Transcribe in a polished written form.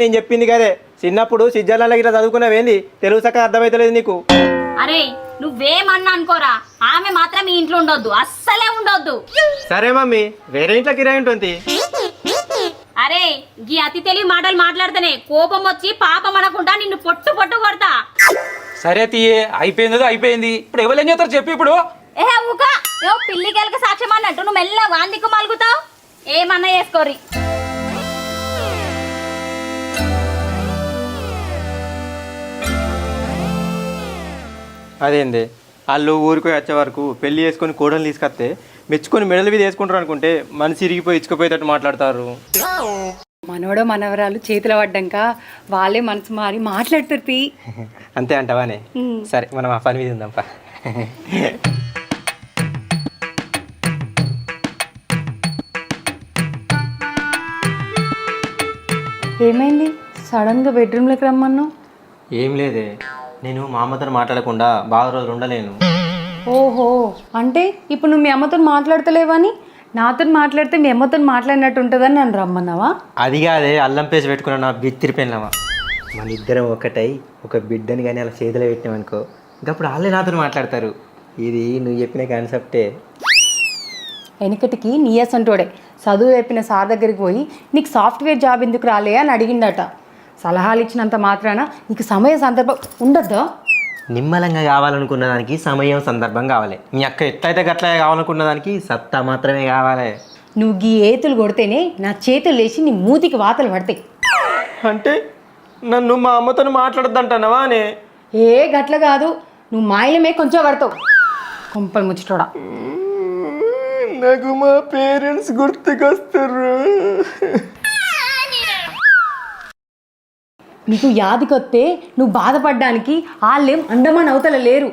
నేను చెప్పింది కదే చిన్నప్పుడు సిజ్జర్లలో ఇట్లా చదువుకున్నావేంది తెలుగు సక్క అర్థమైతలేదు నీకు. అరే నువ్వేమన్నా అనుకోరా, ఆమె మాత్రం ఈ ఇంట్లో ఉండొద్దు, అస్సలే ఉండొద్దు. సరే మమ్మీ వేరే ఇంట్లో కిరాయి ఉంటుంది. అరే గీ అతి తెలివి మాటలు మాట్లాడితేనే కోపం వచ్చి పాపం అనకుండా నిన్ను పొట్టు పొట్టు కొడతా. సరే తీయే, అయిపోయింది అయిపోయింది. ఇప్పుడు ఎవరు ఏం చేస్తారు చెప్పి. ఇప్పుడు ఊక ఏవో పిల్లి గెలక సాక్ష్యం అన్నట్టు నువ్వు మెల్ల వాందికు మలుగుతావు. ఏమన్నా చేసుకోరి. అదేంది వాళ్ళు ఊరికి వచ్చే వరకు పెళ్లి చేసుకొని కోడలు తీసుకొస్తే మెచ్చుకొని మెడలు మీద వేసుకుంటారు అనుకుంటే మనసు ఇరిగిపోయి ఇచ్చుకుపోయేటట్టు మాట్లాడతారు. మనవడో మనవరాలు చేతులు పడ్డాక వాళ్ళే మనసు మారి మాట్లాడుతుంది. అంతే అంటావానే? సరే మనం ఆ పని మీద ఉందాంపా. ఏమైంది సడన్గా బెడ్రూమ్లోకి రమ్మన్నావు? ఏం లేదే, నేను మా అమ్మతో మాట్లాడకుండా బాగా రోజులు ఉండలేను. ఓహో, అంటే ఇప్పుడు నువ్వు మీ అమ్మతో మాట్లాడతలేవని నాతో మాట్లాడితే మీ అమ్మతో మాట్లాడినట్టు ఉంటుందని నన్ను రమ్మన్నావా? అది కాదే, అల్లం పేసి పెట్టుకున్నా నా బిత్తిరిపోయినావా. మన ఇద్దరం ఒకటై ఒక బిడ్డని కానీ అలా చేతిలో పెట్టినామనుకో ఇంకప్పుడు వాళ్ళే నాతో మాట్లాడతారు. ఇది నువ్వు చెప్పిన కాన్సెప్టే. వెనకటికి నీయస్ అంటోడే చదువు చెప్పిన సార్ దగ్గరికి పోయి నీకు సాఫ్ట్వేర్ జాబ్ ఎందుకు రాలే అని అడిగిండట. సలహాలు ఇచ్చినంత మాత్రాన నీకు సమయ సందర్భం ఉండద్దా? నిమ్మలంగా కావాలనుకున్న దానికి సమయం సందర్భం కావాలి. మీ అక్క ఎట్లయితే గట్లా కావాలనుకున్న దానికి సత్తా మాత్రమే కావాలి. నువ్వు గీ ఏతులు కొడితేనే నా చేతులు లేచి నీ మూతికి వాతలు పడతాయి. అంటే నన్ను మా అమ్మతో మాట్లాడద్దంటానవా అనే? ఏ గట్ల కాదు, నువ్వు మాయలమే కొంచెం పడతావు. కొంపలు ముచ్చటోడా. నాకు మా పేరెంట్స్ గుర్తుకొస్తారు. నీకు యాదికొస్తే నువ్వు బాధపడ్డానికి వాళ్ళేం అండమాన్ అవతల లేరు.